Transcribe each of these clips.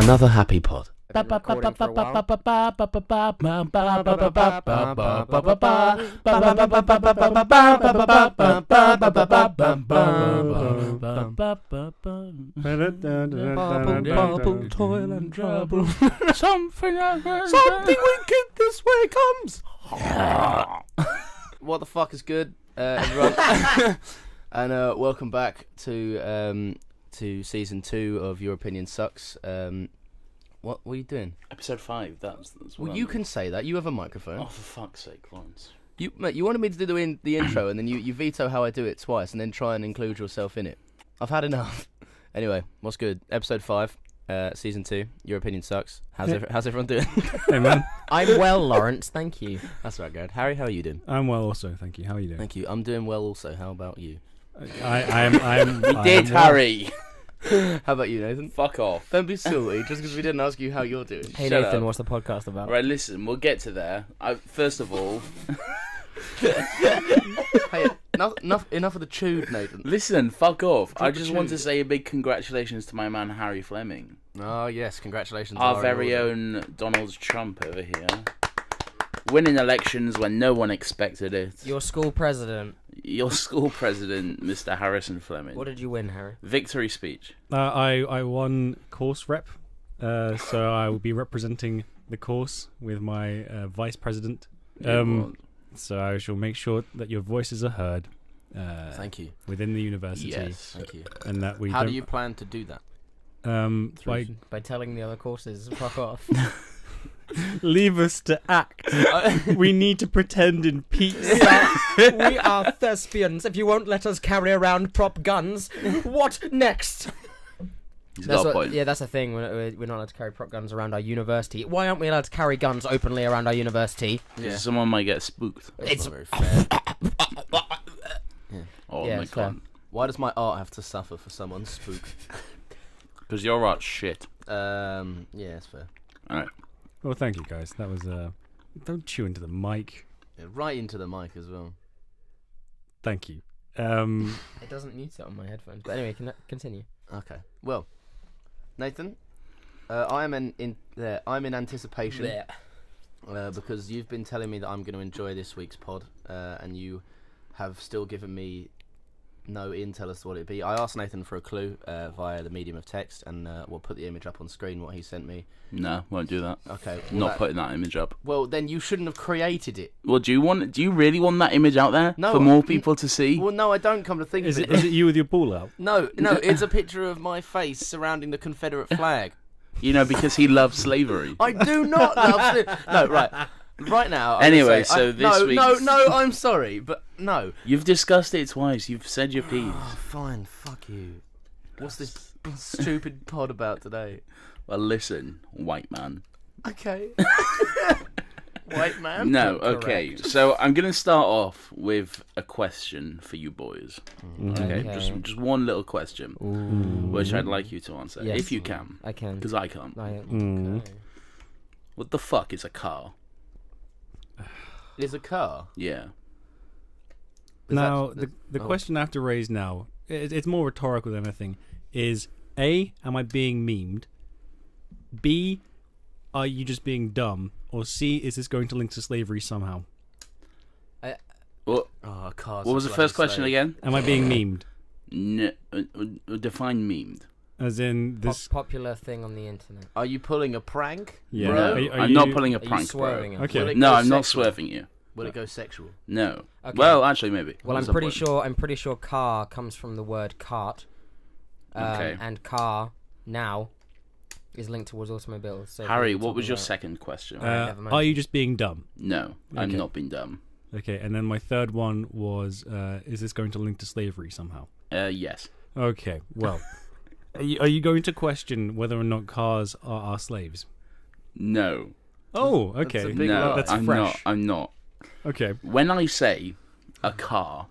Another happy pod. Toil and trouble. Something wicked this way comes. What the fuck is good, everyone? And welcome back to season 2 of Your Opinion Sucks. What were you doing? Episode 5. That's well, you can say that. You have a microphone. Oh, for fuck's sake, Lawrence. You wanted me to do the intro, and then you veto how I do it twice, and then try and include yourself in it. I've had enough. Anyway, what's good? Episode 5, season 2. Your Opinion Sucks. How's everyone doing? Hey man, I'm well, Lawrence. Thank you. That's right, Garrett. Harry, how are you doing? I'm well also, thank you. How are you doing? Thank you. I'm doing well also. How about you? I'm We did, Harry. How about you, Nathan? Fuck off. Don't be silly, just because we didn't ask you how you're doing. Hey Shut Nathan, up. what's the podcast about? Right, listen, we'll get to there. First of all, Hey, enough of the chewed, Nathan. listen, fuck off. I Drop the just want to tune. say a big congratulations to my man Harry Fleming. Oh, yes, congratulations. Our are in very order. own Donald Trump over here. Winning elections when no one expected it. Your school president. Your school president, Mr. Harrison Fleming. What did you win, Harry? Victory speech. I won course rep, so I will be representing the course with my vice president. So I shall make sure that your voices are heard. Thank you. Within the university. Yes. Thank you. And that we How don't, do you plan to do that? By telling the other courses, fuck off. leave us to act. We need to pretend in peace. We are thespians. If you won't let us carry around prop guns, what next? He's got a point. Yeah, that's the thing. We're not allowed to carry prop guns around our university. Why aren't we allowed to carry guns openly around our university? Yeah. Someone might get spooked. It's not very fair. Oh Yeah, my it's fair. god. Why does my art have to suffer for someone's spook? Because your art's shit. Yeah, it's fair. Alright. Well, thank you guys. That was don't chew into the mic. Yeah, right into the mic as well. Thank you. It doesn't mute it on my headphones. But anyway, continue. Okay. Well, Nathan, I'm in anticipation because you've been telling me that I'm going to enjoy this week's pod, and you have still given me no intel as to what it'd be. I asked Nathan for a clue via the medium of text, and we'll put the image up on screen. What he sent me. No, won't do that. Okay. Not putting that image up. Well, then you shouldn't have created it. Well, do you really want that image out there No, for more people to see? Well, no, I don't. Come to think Is of it you with your ball out? No, it's a picture of my face surrounding the Confederate flag. You know, because he loves slavery. I do not love slavery. No, right now. I'm Anyway, gonna say, so this week's- No, I'm sorry, but no. You've discussed it twice. You've said your piece. Oh, fine, fuck you. What's this stupid pod about today? Well, listen, white man. Okay. White man? No, okay. So I'm going to start off with a question for you boys. Okay, Okay. just one little question, which I'd like you to answer, Yes. if you can, I can. because I can't. Mm. Okay. What the fuck is a car? Is a car? Yeah. Now, that- the oh. question I have to raise now, it's more rhetorical than anything, is A, am I being memed? B, are you just being dumb? Or C, is this going to link to slavery somehow? What, Oh, cars. what was the first question again? Am I being memed? Define memed. As in this... Popular thing on the internet. Are you pulling a prank? Yeah. Bro? I'm not pulling a Are you prank, bro. swerving? Okay. Will it No, go I'm not sexual? swerving you. Will it go sexual? No. Okay. Well, actually, maybe. Well, At I'm some pretty point. sure. I'm pretty sure car comes from the word cart. Okay. And car now is linked towards automobiles. So Harry, we're what was talking your about- second question? never mind. are you just being dumb? No, I'm Okay. not being dumb. Okay, and then my third one was, is this going to link to slavery somehow? Yes. Okay, well, are you going to question whether or not cars are our slaves? No. Oh, That's okay. a big No, lie. That's I'm fresh. not. I'm not. Okay. When I say a car,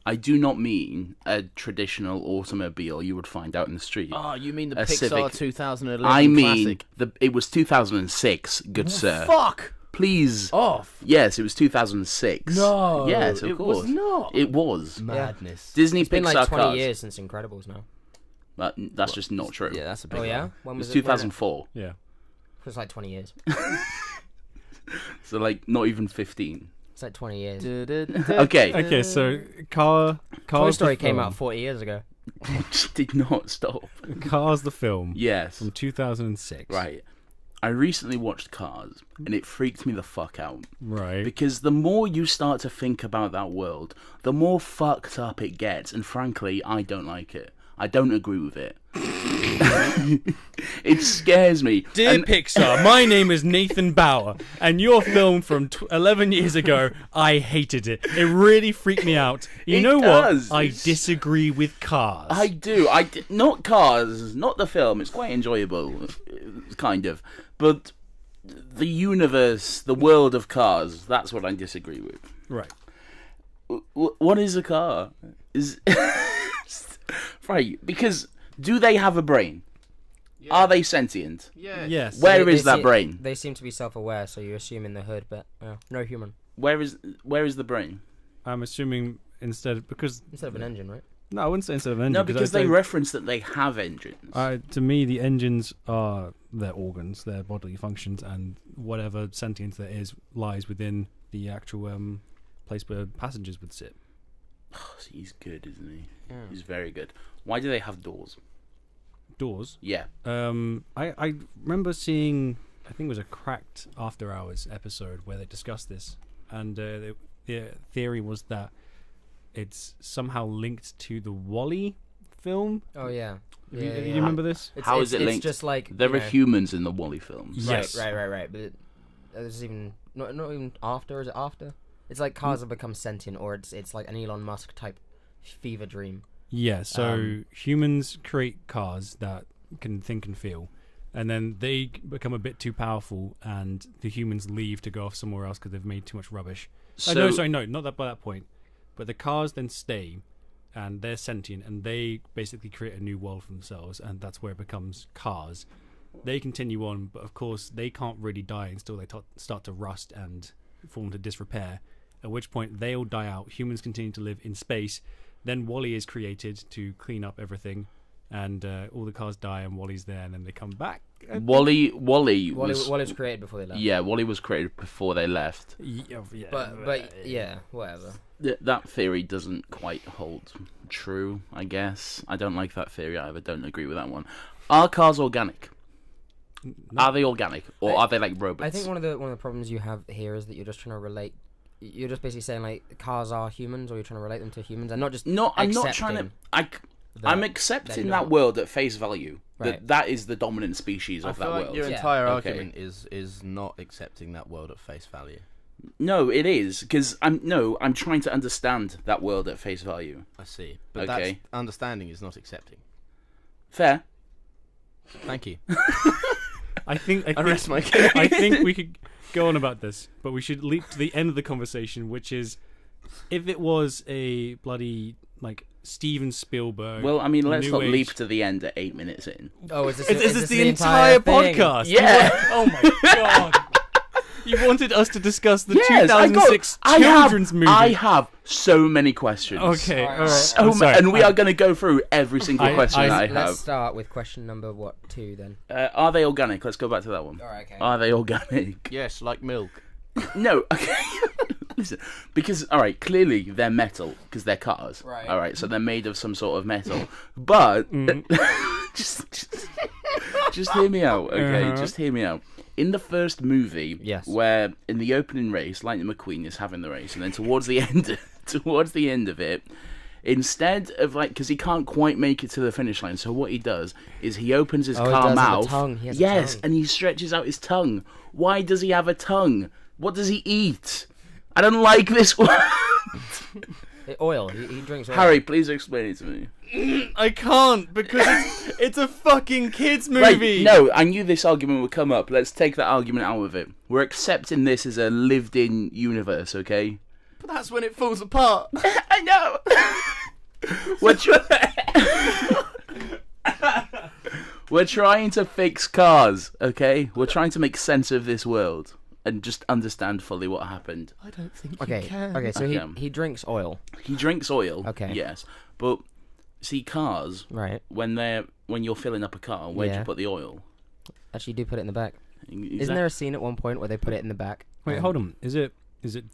I do not mean a traditional automobile you would find out in the street. Oh, you mean the A Pixar Civic. 2011 I mean, classic? it was 2006, good sir. Fuck Please. off. Yes, it was 2006. No. Yes, of it course. was not. It was. Madness. Disney It's been Pixar like 20 cars. years since Incredibles now. That's just not true. Yeah, that's a big Oh yeah, one. when It was was it? 2004. Yeah. It was like 20 years. So like not even 15. It's like 20 years. Okay. Okay, so Cars Toy the Story came film. out 40 years ago. Did not stop. Cars the film Yes. from 2006. Right. I recently watched Cars, and it freaked me the fuck out. Right. Because the more you start to think about that world, the more fucked up it gets, and frankly, I don't like it. I don't agree with it. It scares me. Dear And- Pixar, my name is Nathan Bauer, and your film from 11 years ago, I hated it. It really freaked me out. You It know does. what? I It's- disagree with Cars. I do. Not Cars, not the film. It's quite enjoyable, kind of. But the universe, the world of Cars, that's what I disagree with. Right. What is a car? Is right, because do they have a brain? Yeah. Are they sentient? Yeah. Yes. Where They is that se- brain? They seem to be self-aware, so you assume in the hood, but no human. Where is the brain? I'm assuming instead Instead of an engine, right? No, I wouldn't say instead of engine. No, because they reference that they have engines. To me, the engines are their organs, their bodily functions, and whatever sentience there is lies within the actual place where passengers would sit. He's good, isn't he? Yeah. He's very good. Why do they have doors? Doors. Yeah. I remember seeing, I think it was a Cracked After Hours episode where they discussed this, and the theory was that it's somehow linked to the Wall-E film. Oh yeah. Do you remember this? How is it it's linked? just like There are humans in the Wall-E films. Yes. Right. But there's even not even after. Is it after? It's like cars have become sentient, or it's like an Elon Musk type fever dream. Yeah, so humans create cars that can think and feel, and then they become a bit too powerful, and the humans leave to go off somewhere else because they've made too much rubbish. No, not that by that point. But the cars then stay, and they're sentient, and they basically create a new world for themselves, and that's where it becomes cars. They continue on, but of course they can't really die until they start to rust and fall into disrepair, at which point they all die out. Humans continue to live in space. Then Wall-E is created to clean up everything, and all the cars die, and Wall-E's there, and then they come back. Wall-E was created before they left. Yeah, Wall-E was created before they left. Yeah, But yeah, whatever. That theory doesn't quite hold true, I guess. I don't like that theory either. Don't agree with that one. Are cars organic? No. Are they organic, or are they like robots? I think one of the problems you have here is that you're just trying to relate. You're just basically saying like cars are humans, or you're trying to relate them to humans, and not just. No, I'm not accepting trying to. I'm accepting not. that world at face value. Right. That is the dominant species I of feel that like world. your Yeah. entire Okay. argument is not accepting that world at face value. No, it is because I'm trying to understand that world at face value. I see, but Okay. that's understanding is not accepting. Fair. Thank you. I think rest my case. I think we could go on about this, but we should leap to the end of the conversation, which is if it was a bloody like Steven Spielberg. Well, I mean, let's New not Age- leap to the end at 8 minutes in. Oh, is this, Is this the entire thing? podcast? Yeah. Oh my god. You wanted us to discuss the Yes, 2006 children's movie. I have so many questions. Okay, Alright. all right. So I'm sorry. and we are going to go through every single question I Let's have. start with question number 2 then. Are they organic? Let's go back to that one. Alright, okay. Are they organic? Yes, like milk. No, okay. Listen, because alright, clearly they're metal because they're cars. Right. Alright, so they're made of some sort of metal. But just hear me out, okay? Uh-huh. Just hear me out. In the first movie, Yes. where in the opening race, Lightning McQueen is having the race, and then towards the end of it, instead of like, because he can't quite make it to the finish line, so what he does is he opens his Oh, he car does have a mouth. tongue. He has a yes, tongue. and he stretches out his tongue. Why does he have a tongue? What does he eat? I don't like this one. Oil. He drinks oil. Harry, please explain it to me. I can't because it's a fucking kids Right, movie. no, I knew this argument would come up. Let's take that argument out of it. We're accepting this as a lived-in universe, okay? But that's when it falls apart. I know. We're trying to fix cars, okay? We're trying to make sense of this world and just understand fully what happened. I don't think Okay. you can. Okay. So Okay. he drinks oil. He drinks oil. Okay. Yes, but see cars Right. when you're filling up a car. Where do Yeah. you put the oil? Actually, you do put it in the back. Is Isn't that- there a scene at one point where they put it in the back? Wait, hold on. Is it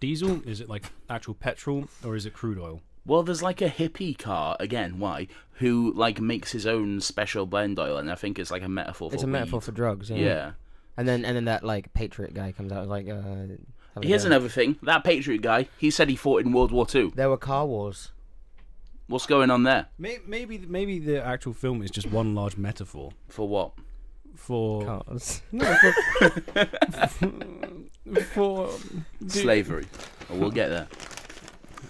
diesel? Is it like actual petrol, or is it crude oil? Well, there's like a hippie car again. Why? Who like makes his own special blend oil, and I think it's like a metaphor for It's a metaphor weed. for drugs. Yeah. Yeah. And then that like Patriot guy comes out like. Have a Here's go. another thing. That Patriot guy, he said he fought in World War II. There were car wars. What's going on there? Maybe the actual film is just one large metaphor For what? for Cars. for Slavery. Oh, we'll get there.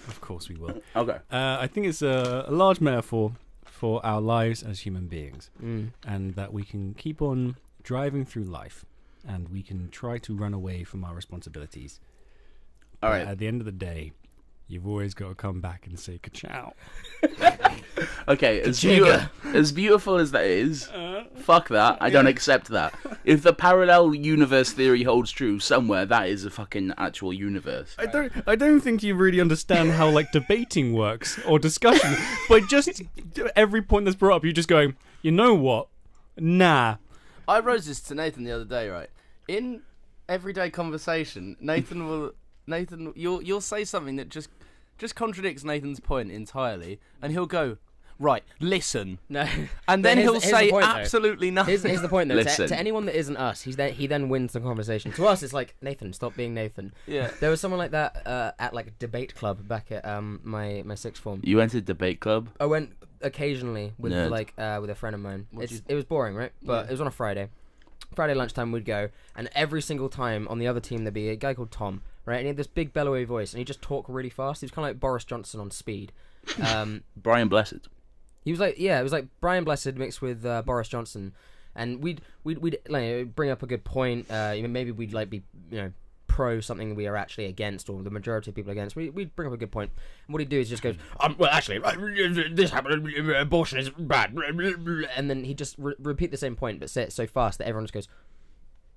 Of course we will. Okay. I think it's a large metaphor for our lives as human beings, and that we can keep on driving through life, and we can try to run away from our responsibilities. All But right. at the end of the day, you've always got to come back and say ka-chow. Okay, as beautiful as that is, fuck that. I don't accept that. If the parallel universe theory holds true, somewhere that is a fucking actual universe. I don't think you really understand how like debating works or discussion. But just every point that's brought up, you're just going, you know what? Nah. I wrote this to Nathan the other day, right? In everyday conversation, you'll say something that just contradicts Nathan's point entirely, and he'll go, right, listen. No. And then he'll here's the say point, though. absolutely nothing. Here's the point, though. Listen. To anyone that isn't us, he then wins the conversation. To us, it's like, Nathan, stop being Nathan. Yeah. There was someone like that at like a debate club back at my sixth form. You entered debate club? I went occasionally with Nerd. with a friend of mine. What'd It was boring, right? But Yeah. it was on a Friday. Friday lunchtime we'd go, and every single time on the other team there'd be a guy called Tom, right? And he had this big bellowy voice, and he just talked really fast. He was kind of like Boris Johnson on speed. Brian Blessed. He was like, it was like Brian Blessed mixed with Boris Johnson, and we'd like, bring up a good point. Maybe we'd like be pro something we are actually against, or the majority of people against. We'd bring up a good point, and what he'd do is just go, well, actually, this happened. Abortion is bad, and then he'd just repeat the same point, but say it so fast that everyone just goes,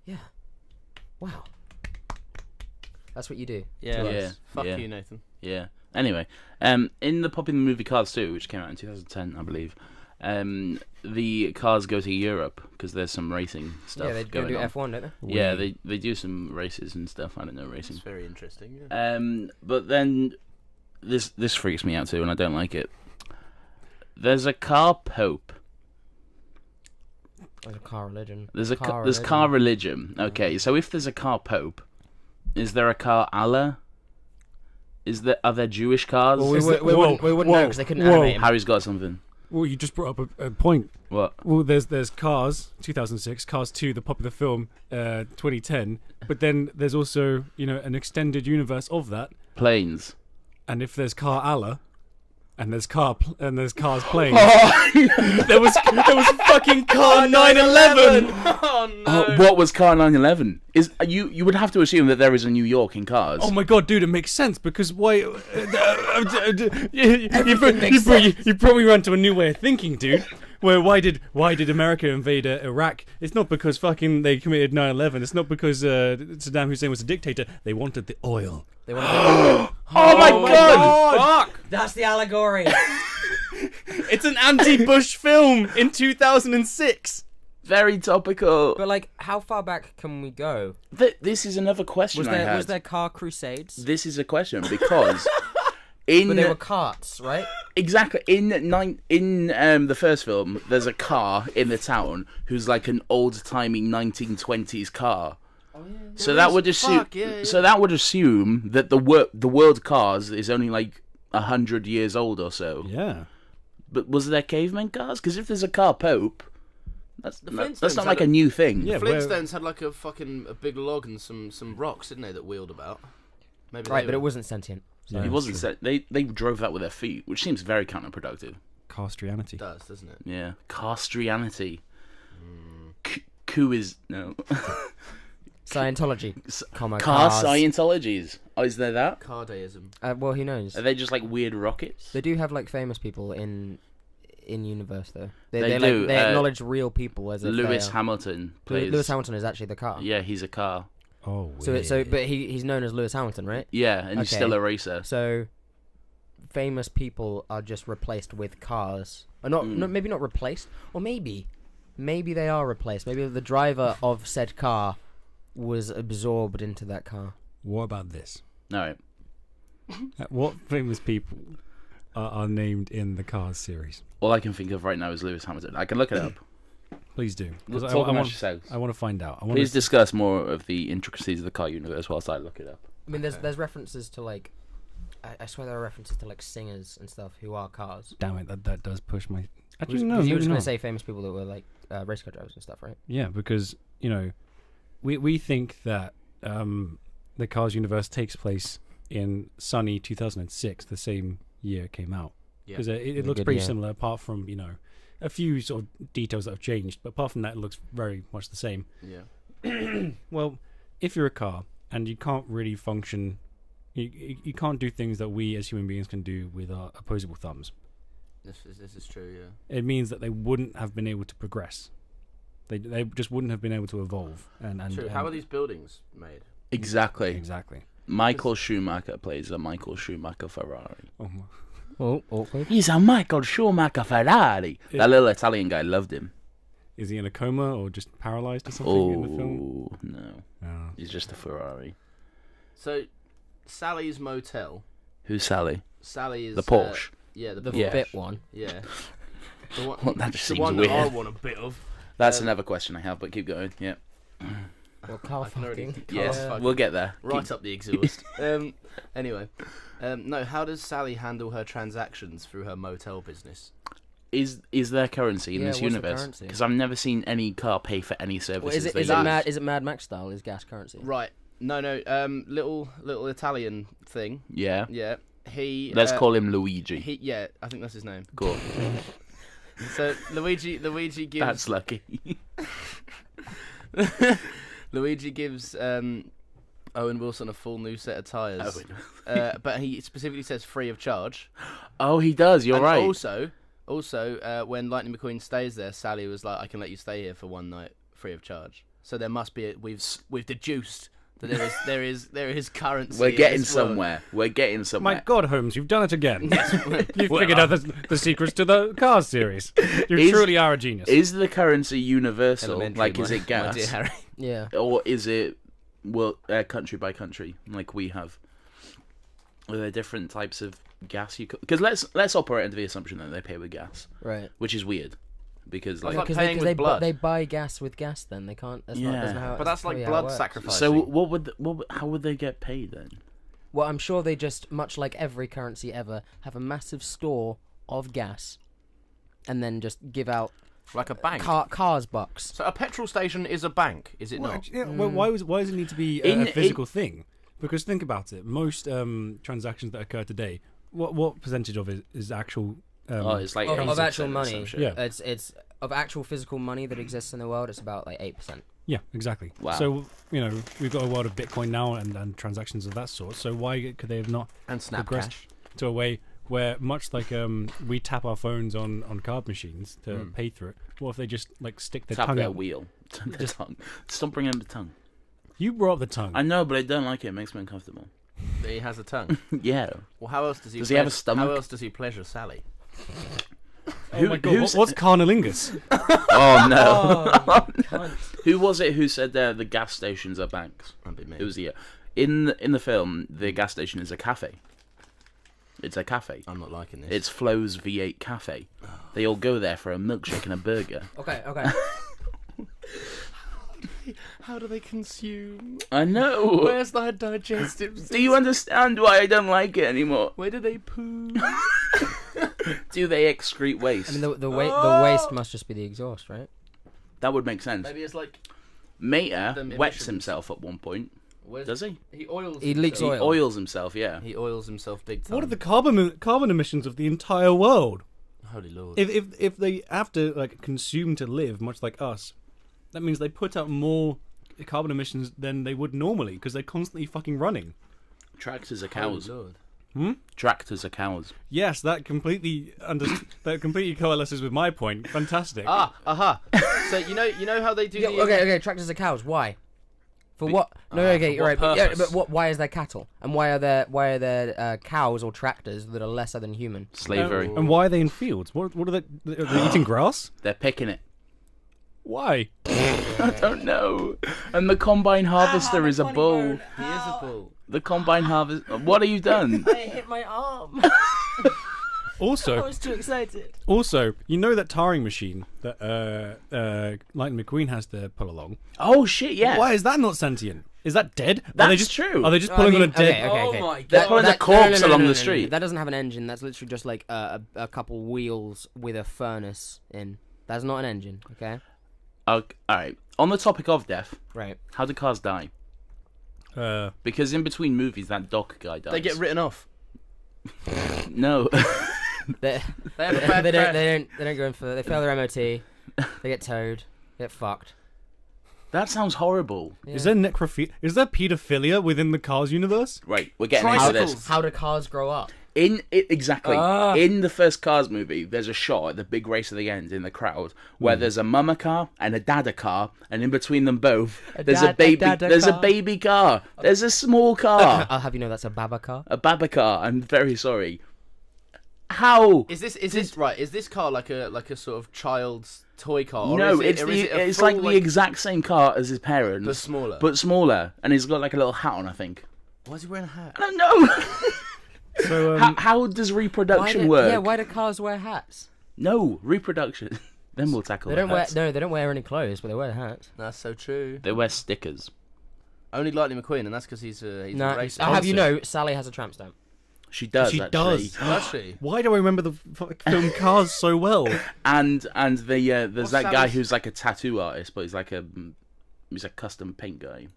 yeah, wow. That's what you do. Yeah. to Yeah. us. Fuck Yeah. you, Nathan. Yeah. Anyway, in the popular movie Cars 2, which came out in 2010, I believe, the cars go to Europe because there's some racing stuff Yeah, they going do on. F1, don't they? Yeah, they do some races and stuff. I don't know racing. It's very interesting. Yeah. But then this freaks me out too, and I don't like it. There's a car pope. There's a car religion. There's car religion. Okay, so if there's a car pope, is there a car Allah? Are there Jewish cars? Well, we wouldn't know because they couldn't whoa. animate him. Harry's got something. Well, you just brought up a point. What? Well, there's Cars 2006, Cars 2, the popular film 2010, but then there's also an extended universe of that. Planes. And if there's Car Allah, and there's Cars Planes, Oh, there was fucking Car 911. Oh no. Oh, what was car 911? You would have to assume that there is a New York in Cars. Oh my god, dude, it makes sense because why? You brought me around to a new way of thinking, dude. Where why did America invade Iraq? It's not because fucking they committed 9/11. It's not because Saddam Hussein was a dictator. They wanted the oil. They wanted Oh my god! Fuck. That's the allegory. It's an anti-Bush film in 2006. Very topical. But like, how far back can we go? This is another question Was I had. there car crusades? This is a question because But they were carts, right? exactly in the first film, there's a car in the town who's like an old-timey 1920s car. So that would assume. Fuck, yeah. So that would assume that the world cars is only like 100 years old or so. Yeah. But was there caveman cars? Because if there's a car pope, that's Flintstones not had like a- a new thing. Yeah. Flintstones had like a big log and some rocks, didn't they, that wheeled about? Maybe Right, they but it were- wasn't sentient. Yeah, He wasn't that's set. They drove that with their feet, which seems very counterproductive. Castrianity. does, doesn't it? Yeah, castrianity. Coup is no. Scientology, Car cars. Scientologies. Oh, is there that? Cardeism. Well, who knows? Are they just like weird rockets? They do have like famous people in universe though. They like, do, they acknowledge real people as if Lewis they are. Hamilton plays. Lewis Hamilton is actually the car. Yeah, he's a car. Oh. But he's known as Lewis Hamilton, right? Yeah, and he's Okay. still a racer. So famous people are just replaced with cars. Or not, maybe not replaced, or maybe they are replaced. Maybe the driver of said car was absorbed into that car. What about this? All right. What famous people are named in the Cars series? All I can think of right now is Lewis Hamilton. I can look it up. Please do. 'Cause Talk amongst yourselves. I want to find out. Please discuss more of the intricacies of the car universe whilst I look it up. I mean, there's references to like, I swear there are references to like singers and stuff who are cars. Damn it, that does push my... Actually, Because no, you were maybe just going not. to say famous people that were like race car drivers and stuff, right? Yeah, because, you know, we think that the Cars universe takes place in sunny 2006, the same year it came out. Yeah. Because it looks pretty similar, apart from, you know, a few sort of details that have changed. But apart from that, it looks very much the same. Yeah. Well, if you're a car and you can't really function, you can't do things that we as human beings can do with our opposable thumbs. This is true, yeah. It means that they wouldn't have been able to progress. They just wouldn't have been able to evolve. And True. How are these buildings made? Exactly. Exactly. Michael Schumacher plays a Michael Schumacher Ferrari. Oh my. Oh, awkward. He's a Michael Schumacher Ferrari. That little Italian guy loved him. Is he in a coma or just paralyzed or something in the film? Oh, no. Oh. He's just a Ferrari. So, Sally's motel. Who's Sally? Sally is The Porsche. Yeah, The Yeah. fit one. Yeah. The one, Well, that just the seems one weird. that I want a bit of. That's another question I have, but keep going. Yeah. Well, car I can already- fucking. car Yes, fucking- we'll get there. Right up the exhaust. Anyway, no. How does Sally handle her transactions through her motel business? Is there currency in Yeah, this what's the universe? currency? Because I've never seen any car pay for any services. Well, is it they is use. it Mad Max style? Is gas currency? Right. No. Little Italian thing. Yeah. Yeah. Let's call him Luigi. Yeah, I think that's his name. Cool. So Luigi gives. That's lucky. Luigi gives Owen Wilson a full new set of tires. But he specifically says free of charge. Oh, he does. You're And right. Also, when Lightning McQueen stays there, Sally was like, "I can let you stay here for one night, free of charge." So there must be we've deduced that there is currency. We're in getting this world. somewhere. We're getting somewhere. My God, Holmes, you've done it again. You've Well, figured out the secrets to the Cars series. You Is- truly are a genius. Is the currency universal? Elementary, Like, is my- it my gas? dear Harry. Yeah. Or is it country by country, like we have? Are there different types of gas you could? Because let's operate under the assumption that they pay with gas, Right. which is weird. Because like, like Because paying with blood. they buy gas with gas. Then they can't. That's not, that's Yeah. not how, But that's like really how it blood works. sacrifice. so how would they get paid then? Well, I'm sure they just, much like every currency ever, have a massive store of gas, and then just give out Like a bank. cars bucks. So a petrol station is a bank, is it Well, not? actually, yeah, well, why does it need to be In- a physical thing? Because think about it. Most transactions that occur today, what percentage of it is actual? It's like Of 80% actual or money. some shit. Yeah. It's of actual physical money that exists in the world. It's about like 8%. Yeah, exactly. Wow. So we've got a world of Bitcoin now and transactions of that sort. So why could they have not And Snap progressed Cash. to a way where, much like we tap our phones on card machines to pay through it, what if they just like stick their Tap tongue their out? wheel. Their tongue. Stop bringing up the tongue. You brought up the tongue. I know, but I don't like it. It makes me uncomfortable. He has a tongue. Yeah. Well, how else does he? Does he have a How stomach? else does he pleasure Sally? Oh my God, what's carnilingus? Oh no. Cunt. Who was it who said the gas stations are banks? That'd be me. It was in the film. The gas station is a cafe. It's a cafe. I'm not liking this. It's Flo's V8 Cafe. They all go there for a milkshake and a burger. Okay. How do they consume? I know. Where's their digestive? Do you understand why I don't like it anymore? Where do they poo? Do they excrete waste? I mean, the waste must just be the exhaust, right? That would make sense. Maybe it's like Mater Them wets emissions. himself at one point. where's, Does he? he oils. He leaks himself. He oils himself, yeah. He oils himself big time. What are the carbon emissions of the entire world? Holy Lord. If they have to like consume to live, much like us, that means they put out more carbon emissions than they would normally because they're constantly fucking running. Tractors are Holy cows. Lord. Tractors are cows. Yes, that completely coalesces with my point. Fantastic. So you know how they do. Yeah, the, okay. Tractors are cows. Why? For what? No, okay, you're what right. But, yeah, purpose? but why is there cattle? And why are there cows or tractors that are lesser than human? Slavery. And why are they in fields? What are they eating grass? They're picking it. Why? I don't know. And the combine harvester is a bull. He is a bull. The combine harvest. What have you done? I hit my arm. Also, too excited. Also, you know that tarring machine that Lightning McQueen has to pull along? Oh shit! Yeah. Why is that not sentient? Is that dead? That's true. Are they just pulling on a dead... Okay. Oh my God. They're pulling a corpse along the street. That doesn't have an engine. That's literally just like a couple wheels with a furnace in. That's not an engine. Okay. Alright. On the topic of death, Right. how do cars die? Because in between movies, that Doc guy dies. They get written off. No. They They have a bad crash. they don't go in for. They fail their MOT. They get towed. Get fucked. That sounds horrible. Yeah. Is there Is there pedophilia within the Cars universe? Right, we're getting into this. How do cars grow up? Exactly. In the first Cars movie, there's a shot at the big race at the end in the crowd where there's a mama car and a dada car, and in between them both, there's a baby. There's a baby car. There's a small car. I'll have you know that's a baba car. A baba car. I'm very sorry. How? Is this right? Is this car like a sort of child's toy car? Or No, is it's like the exact same car as his parents, but smaller. and he's got like a little hat on. I think. Why is he wearing a hat? I don't know. So, how does reproduction work? Yeah, why do cars wear hats? No, reproduction. Then we'll tackle They don't hats. wear. No, they don't wear any clothes, but they wear hats. That's so true. They wear stickers. Only Lightning McQueen, and that's because he's a No, racist. I'll have you know, Sally has a tramp stamp. She does. She actually. does. Does she? why do I remember the film Cars so well? And there's What's that guy Sally's- who's like a tattoo artist, but he's a custom paint guy.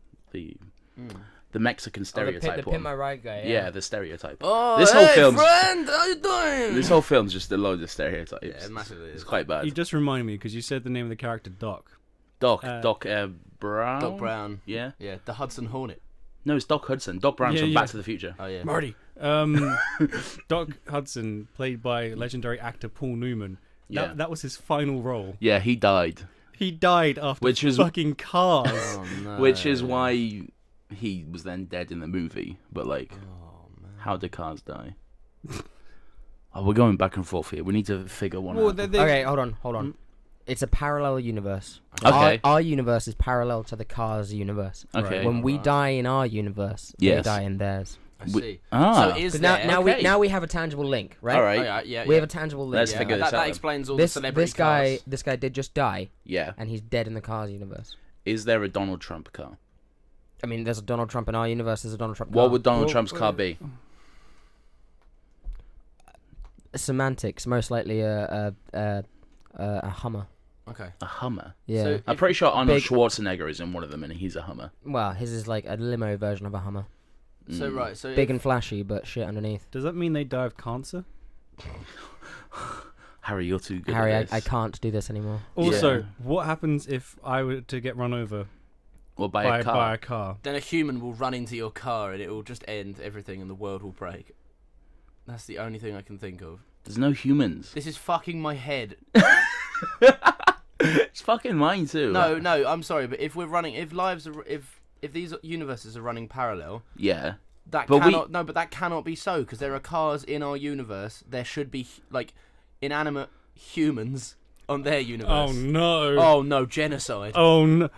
The Mexican stereotype the one. Pimp My Ride guy. Yeah, the stereotype. Oh, This whole hey, film's- friend, how you doing? This whole film's just a load of stereotypes. Yeah, massively. It's quite bad. You just remind me because you said the name of the character Doc. Doc Brown. Doc Brown. Yeah. Yeah, the Hudson Hornet. No, it's Doc Hudson. Doc Brown's from Yeah. Back to the Future. Oh yeah. Marty. Doc Hudson, played by legendary actor Paul Newman. Yeah. That was his final role. Yeah, he died. He died after Which is- fucking Cars. Oh no. Which is why he was then dead in the movie. But like, Oh man. how do cars die? We're going back and forth here. We need to figure one out. Okay, hold on. It's a parallel universe. Okay. Our universe is parallel to the Cars universe. Okay. When we die in our universe, they Yes. die in theirs. I see. Ah. So is 'Cause there... now we have a tangible link, right? All right. Oh, yeah, yeah, We yeah. have a tangible link. Let's Yeah, figure this that out. explains all This the celebrity this guy did just die, Yeah. and he's dead in the Cars universe. Is there a Donald Trump car? I mean, there's a Donald Trump in our universe. There's a Donald Trump. What car. would Donald Trump's car be? Semantics? Most likely a Hummer. Okay. A Hummer. Yeah. So- I'm pretty sure Arnold Big- Schwarzenegger is in one of them, and he's a Hummer. Well, his is like a limo version of a Hummer. So right. So Big and flashy, but shit underneath. Does that mean they die of cancer? Harry, you're too good Harry, at this. I can't do this anymore. Also, Yeah. what happens if I were to get run over Or by by a car. by a car? then a human will run into your car and it will just end everything and the world will break. That's the only thing I can think of. There's no humans. This is fucking my head. It's fucking mine too. No, I'm sorry, but if these universes are running parallel, Yeah. that But that cannot be so because there are cars in our universe. There should be like inanimate humans on their universe. Oh no! Oh no, genocide. Oh no!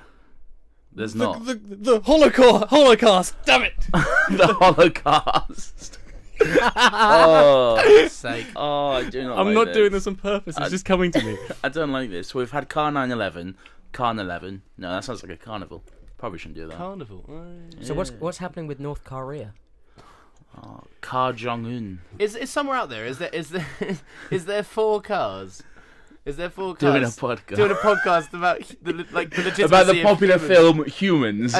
There's not. The Holocaust! Damn it! The Holocaust. Oh. For God's sake. Oh, I do not I'm like not this. doing this on purpose. It's just coming to me. I don't like this. We've had Car 9/11, Car 11. No, that sounds like a carnival. Probably shouldn't do that. Carnival. So what's happening with North Korea? Oh, Car Jong-un. Is somewhere out there? Is there 4 cars? Is there 4 Doing a cars podcast. doing a podcast about the legitimacy About the of popular humans? film Humans.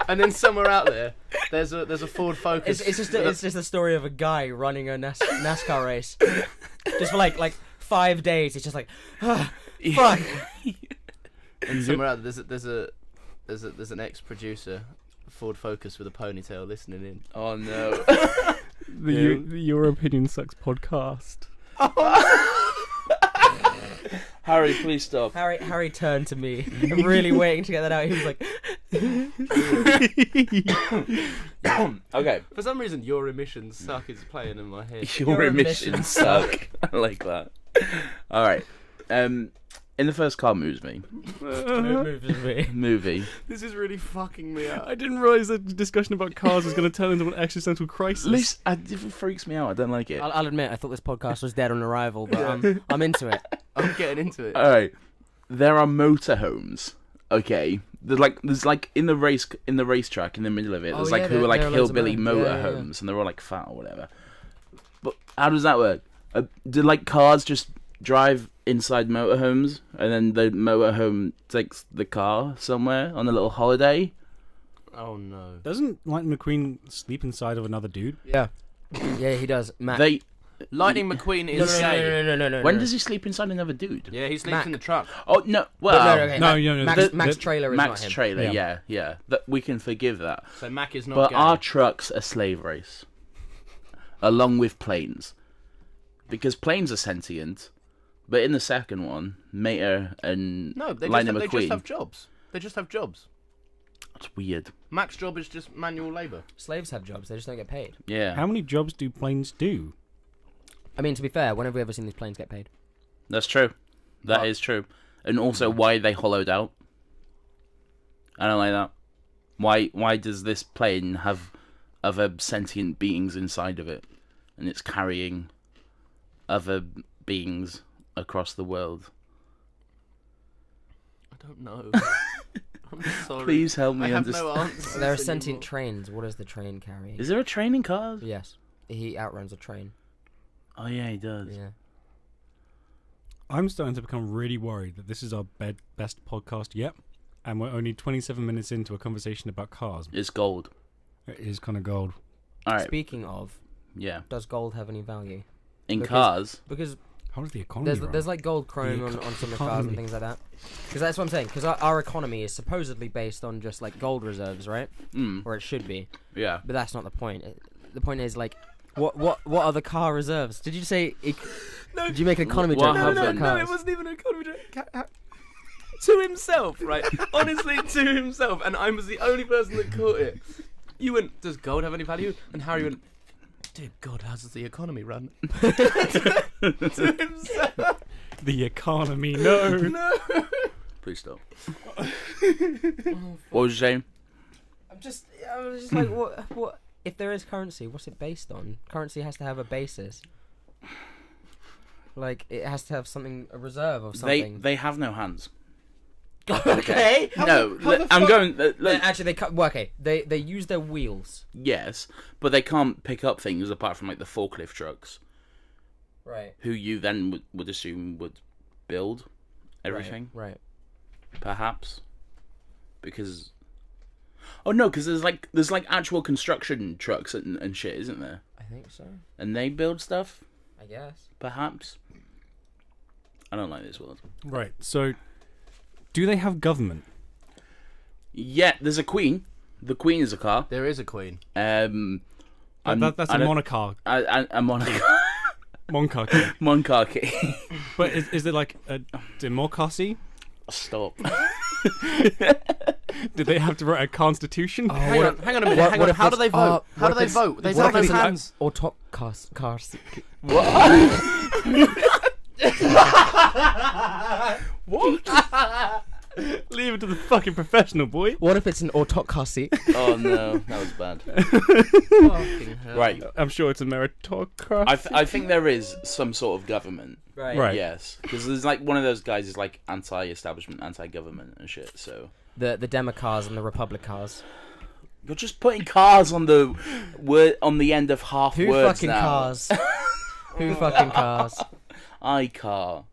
And then somewhere out there, there's a Ford Focus. It's just a story of a guy running a NASCAR race, just for like 5 days. It's just like, fuck. And somewhere out there, there's an ex-producer, Ford Focus with a ponytail, listening in. Oh no. The Your Opinion Sucks podcast. Harry, please stop. Harry turned to me. I'm really waiting to get that out. He was like, Okay. For some reason, Your Emissions Suck is playing in my head. Your emissions suck. I like that. All right. In the first car movie. This is really fucking me out. I didn't realise that the discussion about cars was going to turn into an existential crisis. Listen, it freaks me out. I don't like it. I'll admit, I thought this podcast was dead on arrival, but I'm into it. I'm getting into it. All right. There are motorhomes. Okay. There's like in the racetrack in the middle of it. There's who are like hillbilly motorhomes, and they're all like fat or whatever. But how does that work? Do like cars just drive inside motorhomes, and then the motorhome takes the car somewhere on a little holiday? Oh no! Doesn't Lightning McQueen sleep inside of another dude? Yeah, he does. Lightning McQueen is gay. No. When does he sleep inside another dude? Yeah, he sleeps in the truck. Oh no! Well, no. Max trailer is Max not him. trailer. Yeah. That we can forgive that. So Mac is not. But gay. our trucks are slave race, along with planes, because planes are sentient. But in the second one, Mater and Lightning McQueen... they just have jobs. They just have jobs. That's weird. Mac's job is just manual labour. Slaves have jobs, they just don't get paid. Yeah. How many jobs do planes do? I mean, to be fair, when have we ever seen these planes get paid? That's true. That is true. And also, why are they hollowed out? I don't like that. Why does this plane have other sentient beings inside of it? And it's carrying other beings across the world. I don't know. I'm sorry. Please help me I have understand. no answers. There are sentient trains. What does the train carry? Is there a train in Cars? Yes. He outruns a train. Oh yeah, he does. Yeah. I'm starting to become really worried that this is our best podcast yet, and we're only 27 minutes into a conversation about cars. It's gold. It is kind of gold. All right. Speaking of, Yeah. does gold have any value? In Cars. Because How does the economy run? there's like gold chrome on some of the cars and things like that. Because that's what I'm saying. Because our economy is supposedly based on just like gold reserves, right? Or it should be. Yeah. But that's not the point. The point is like, what are the car reserves? Did you say? No, did you make an economy what joke? happened? No, it wasn't even an economy joke. To himself, right? Honestly, to himself. And I was the only person that caught it. You went, does gold have any value? And Harry went, dear God, how does the economy run? To himself. The economy, no. No. Please stop. What was you saying? I was just like, what? If there is currency, what's it based on? Currency has to have a basis. Like, it has to have something, a reserve of something. They have no hands. Okay. I'm going. Actually, they use their wheels. Yes, but they can't pick up things apart from like the forklift trucks, Right. who you then would assume would build everything, Right. perhaps, because. Oh no, because there's like actual construction trucks and shit, isn't there? I think so. And they build stuff, I guess. perhaps. I don't like this world. Right, so do they have government? Yeah, there's a queen. The queen is a car. There is a queen. That's a monarch. A monarch. Monarchy. Monarchy. But is there like a democracy? Stop. Did they have to write a constitution? Hang on a minute. How do they vote? How do they vote? They don't have hands. Cars. What? Leave it to the fucking professional, boy. What if it's an autocracy? Oh no, that was bad. Fucking hell. Right. I'm sure it's a meritocracy. I think there is some sort of government. Right. Yes, because there's like one of those guys is like anti-establishment, anti-government and shit. So The Democars and the Republicars. you're just putting cars on the word on the end of half Who words fucking now. cars? Who fucking cars? I car.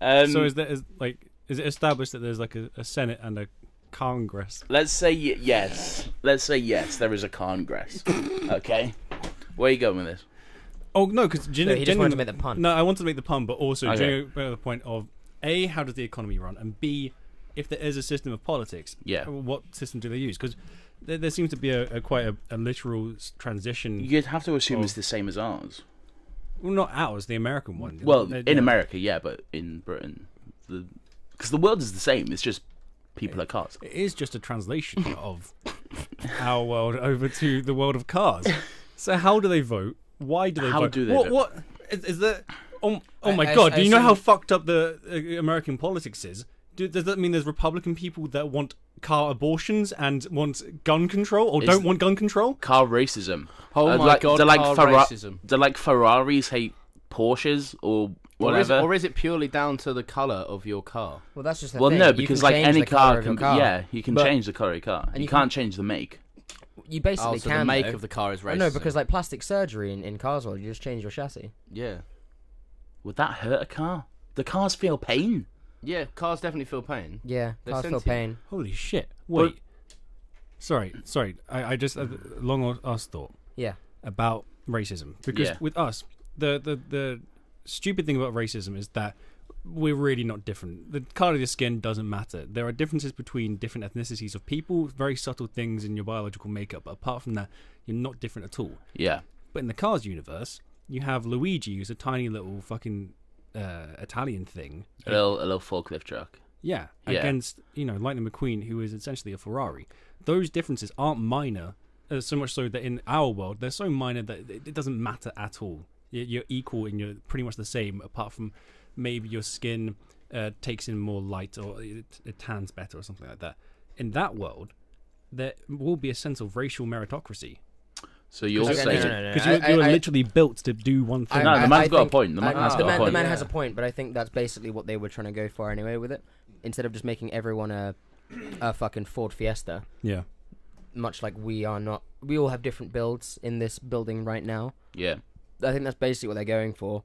So is it established that there's like a Senate and a Congress? Let's say yes. Let's say yes. There is a Congress. Okay. Where are you going with this? Oh no, because He just wanted to make the pun. No, I wanted to make the pun, but also Okay. the point of A, how does the economy run, and B, if there is a system of politics, Yeah. what system do they use? Because there seems to be quite a literal transition. You'd have to assume it's the same as ours. Well, not ours, the American one. Well, in America, yeah, but in Britain, because the world is the same. It's just people are cars. It is just a translation of our world over to the world of cars. So how do they vote? Why do they vote? How do they vote? What is there? Oh my I- God! I Do you know how assume- fucked up the American politics is? Does that mean there's Republican people that want car abortions and want gun control, or don't want gun control? Car racism. Oh my God, car racism. Do like Ferraris hate Porsches or whatever? Or is it purely down to the colour of your car? Well, that's just the Well, thing. no, You because can like change any the colour car of your can, car. yeah, you can But- change the colour of your car. and You can't change the make. You basically So can. the make though. of the car is racist. No, because like plastic surgery in cars, well, you just change your chassis. yeah, Would that hurt a car? The cars feel pain. yeah, cars definitely feel pain. Yeah, They're cars feel sentient. pain. Holy shit! Wait, sorry. I just long asked thought Yeah. about racism because Yeah. with us, the stupid thing about racism is that we're really not different. The colour of your skin doesn't matter. There are differences between different ethnicities of people, very subtle things in your biological makeup. But apart from that, you're not different at all. Yeah. But in the Cars universe, you have Luigi, who's a tiny little fucking Italian thing. A little forklift truck. Yeah, Yeah. against Lightning McQueen, who is essentially a Ferrari. Those differences aren't minor, so much so that in our world they're so minor that it doesn't matter at all. You're equal and you're pretty much the same, apart from maybe your skin takes in more light or it tans better or something like that. In that world, there will be a sense of racial meritocracy. So you're Okay, saying no. Because you were literally built to do one thing. No, the man's got a think- point. The man has got a point. The man Yeah. has a point, but I think that's basically what they were trying to go for anyway with it. Instead of just making everyone a fucking Ford Fiesta, Yeah. much like we are not. We all have different builds in this building right now. Yeah. I think that's basically what they're going for.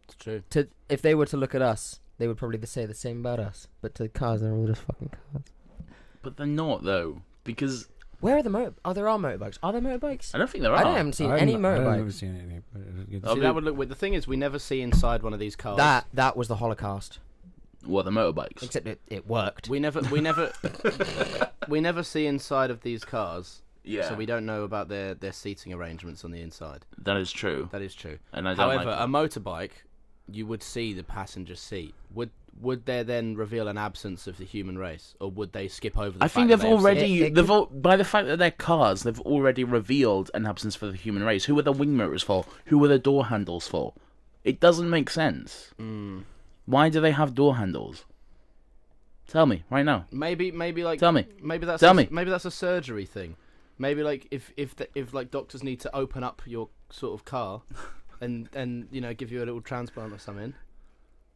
It's true. If they were to look at us, they would probably say the same about us. But to cars, they're all just fucking cars. But they're not though, because Where are the there are motorbikes. Are there motorbikes? I don't think there are. I haven't seen any I've never motorbikes. seen anything. But it's good to Oh, See, see. that would look weird. The thing is, we never see inside one of these cars. That was the Holocaust. What, the motorbikes? Except it worked. we never we never see inside of these cars. Yeah. So we don't know about their seating arrangements on the inside. That is true. That is true. And I don't However, like a motorbike, you would see the passenger seat. Would there then reveal an absence of the human race, or would they skip over the I fact think that they've they have already, It by the fact that they're cars, they've already revealed an absence for the human race. Who are the wing mirrors for? Who are the door handles for? It doesn't make sense. Why do they have door handles? Tell me right now. Maybe like Tell me. maybe that's Tell me. maybe that's a surgery thing. Maybe like if like doctors need to open up your sort of car, and give you a little transplant or something.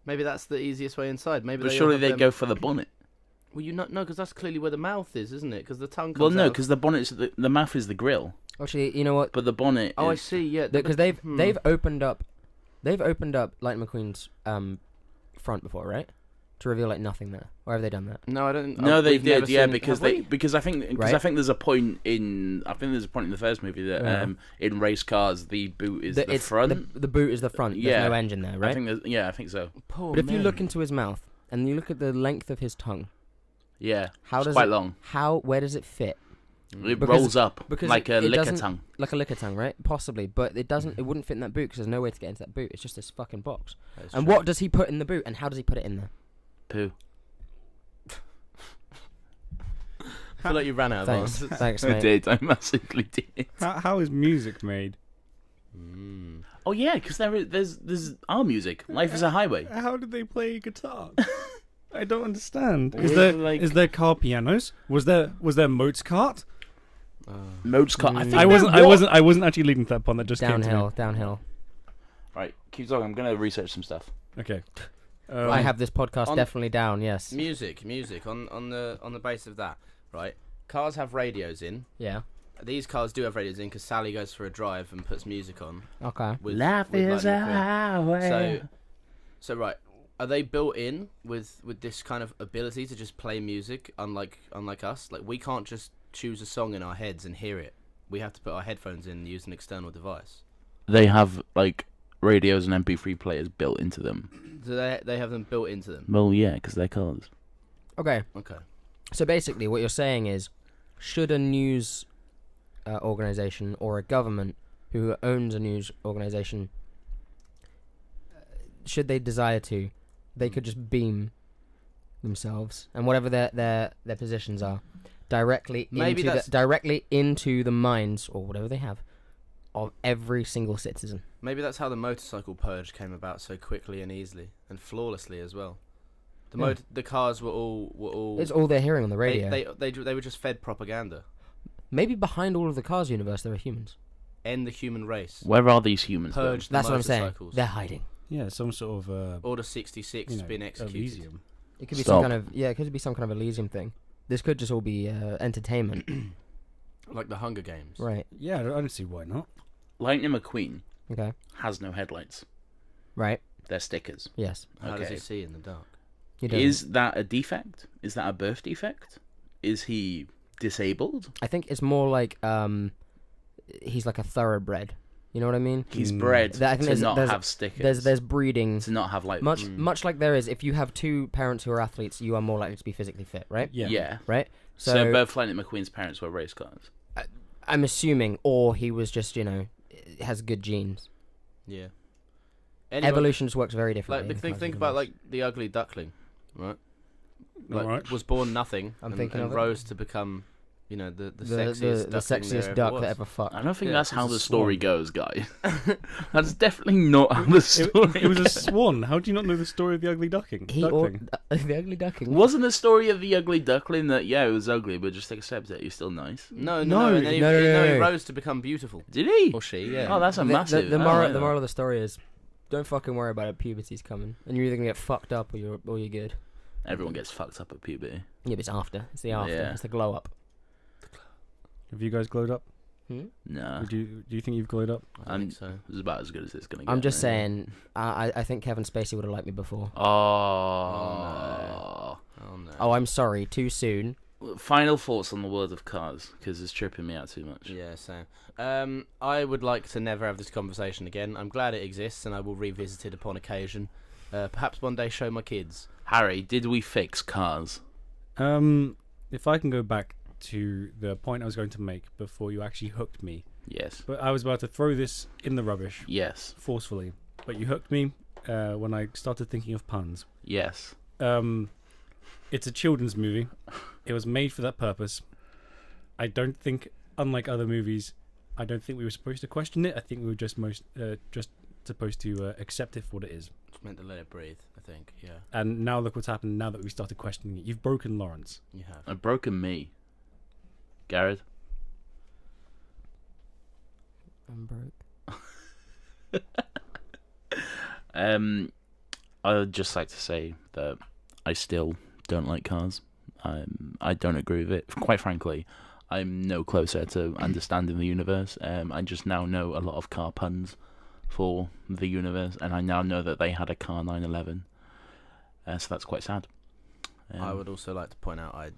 Maybe that's the easiest way inside. Maybe. But surely they go for the bonnet. Well, you not no, because that's clearly where the mouth is, isn't it? Because the tongue. Well, Comes no, out. because the bonnet's the mouth is the grill, Actually, you know what? but the bonnet. Oh, I is, see. Yeah, Because they've opened up Lightning McQueen's front before, right? To reveal like nothing there. Or have they done that? No, I don't. No, they we've never did, yeah, seen- because have we? I think there's a point in the first movie that Yeah. in race cars the boot is the front. The boot is the front. There's Yeah. no engine there, right? I think so. Poor But if you man. look into his mouth and you look at the length of his tongue, Yeah, how it's does quite it, long. where does it fit? It Because- rolls up because like a it liquor doesn't- tongue. Like a liquor tongue, right? Possibly, but it wouldn't fit in that boot because there's no way to get into that boot. It's just this fucking box. That's And true. what does he put in the boot and how does he put it in there? Poo. I feel like you ran out of Thanks, answers. thanks, I mate. did. I massively did. How is music made? Oh yeah, because there's our music. Life is a highway. How did they play guitar? I don't understand. Is Is there car pianos? Was there Mozart? Modes car. I think I wasn't actually leading to that point. That just came to me. Downhill. Right, keep talking. I'm gonna research some stuff. Okay. I have this podcast on- definitely down. Yes. Music. On the basis of that, right? Cars have radios in. Yeah. These cars do have radios in because Sally goes for a drive and puts music on. Okay. With, Life with is a Lightning McQueen. highway. So right, are they built in with this kind of ability to just play music, unlike us? Like we can't just choose a song in our heads and hear it. We have to put our headphones in and use an external device. They have like radios and MP3 players built into them. Do they have them built into them? Well, yeah, because they're cars. Okay. Okay. So basically, what you're saying is, should a news organization or a government who owns a news organization, should they desire to, they could just beam themselves and whatever their positions are directly into the minds or whatever they have of every single citizen. Maybe that's how the motorcycle purge came about so quickly and easily and flawlessly as well. The cars were all. It's all they're hearing on the radio. They were just fed propaganda. Maybe behind all of the Cars universe there are humans. End the human race. Where are these humans? Purge the That's what I'm saying. motorcycles. They're hiding. Yeah, some sort of Order 66 has been executed. Elysium. It could be Stop. it could be some kind of Elysium thing. This could just all be entertainment. Like the Hunger Games. Right. Yeah, I don't see why not. Lightning McQueen Okay. has no headlights. Right. They're stickers. Yes. How does Okay. he see in the dark? You don't. Is that a defect? Is that a birth defect? Is he disabled? I think it's more like he's like a thoroughbred. You know what I mean? He's bred I think to not have stickers. There's breeding. to not have like Much like there is, if you have two parents who are athletes, you are more likely to be physically fit, right? Yeah. Right? So both Lightning McQueen's parents were race cars. I'm assuming, or he was just, has good genes. Yeah. Evolution just works very differently. Like think about like the ugly duckling, right? Like Alright. was born nothing I'm and thinking of it. rose to become, the sexiest the duckling sexiest there duck ever that was. ever fucked. I don't think Yeah, that's it how was the a story swan. goes, guys. That's definitely not how the story It was a goes. swan. How do you not know the story of the ugly duckling? The ugly duckling. Wasn't the story of the ugly duckling that, yeah, it was ugly, but just accept it, he's still nice? No, No, and then he no. rose to become beautiful. Did he? Or she, yeah. Oh, that's a massive... The I don't moral, like the that. moral of the story is, don't fucking worry about it. Puberty's coming, and you're either gonna get fucked up or you're good. Everyone gets fucked up at puberty. Yeah, but it's after. It's the after. Yeah. It's the glow up. Have you guys glowed up? No. Do you think you've glowed up? I think so. It's about as good as it's going to get. I'm just really. saying. I think Kevin Spacey would have liked me before. Oh. Oh no. Oh, I'm sorry. Too soon. Final thoughts on the world of cars, because it's tripping me out too much. Yeah, same. I would like to never have this conversation again. I'm glad it exists, and I will revisit it upon occasion. Perhaps one day show my kids. Harry, did we fix cars? If I can go back to the point I was going to make before you actually hooked me, Yes. but I was about to throw this in the rubbish Yes. forcefully, but you hooked me when I started thinking of puns. Yes. It's a children's movie. It was made for that purpose. I don't think, unlike other movies, I don't think we were supposed to question it. I think we were just supposed to accept it for what it is. Just meant to let it breathe, I think. Yeah, And now look what's happened. Now that we started questioning it, you've broken Lawrence. you have. I've broken me. Garrett? I'm broke. I would just like to say that I still don't like cars. I don't agree with it. Quite frankly, I'm no closer to understanding the universe. I just now know a lot of car puns for the universe, and I now know that they had a car 911. So that's quite sad. I would also like to point out, I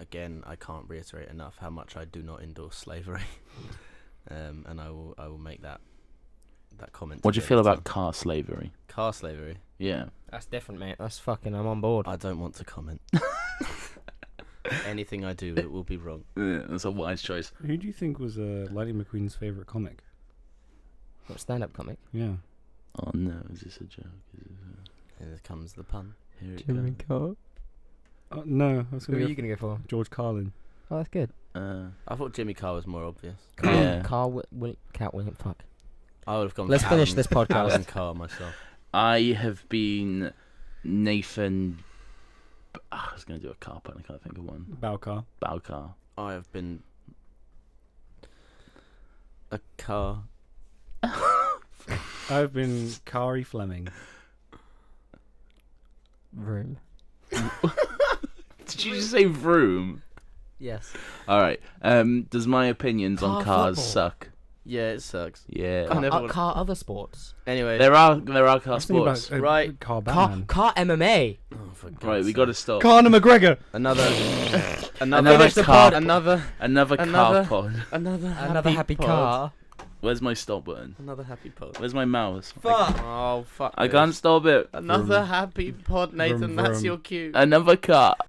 can't reiterate enough how much I do not endorse slavery, and I will make that comment. What do you today. feel about car slavery? car slavery? Yeah. That's different, mate. That's fucking. I'm on board. I don't want to comment. Anything I do, it will be wrong. Yeah, that's a wise choice. Who do you think was Lightning McQueen's favourite comic? What, stand-up comic? Yeah. Oh no, is this a joke? Here comes the pun. Here it Jimmy comes. Carr. No, I was Who going are to you gonna go for? George Carlin. Oh, that's good. I thought Jimmy Carr was more obvious. Yeah. Cat William. Fuck. I would have gone. Let's for finish Alan- this podcast. Alan Carr myself. I have been Nathan. I was going to do a car pun. I can't think of one. Balcar. Balcar. I have been a car. I've been Kari Fleming. Room. Did you just say vroom? Yes. All right. Does my opinions on Car cars football. suck? Yeah, it sucks. Yeah. I never want- Car other sports. Anyway, There are car I was thinking sports. about, Right. Car Batman. Car MMA. oh, for God's Right, we sake. got to stop. Conor McGregor. Another Another car. car. Another Another car Another- pod. another Happy pod. car. Where's my stop button? Another happy pod. Where's my mouse? Fuck. Oh fuck! I this. can't stop it. Another happy pod, Nathan. Vroom, That's vroom. your cue. Another car.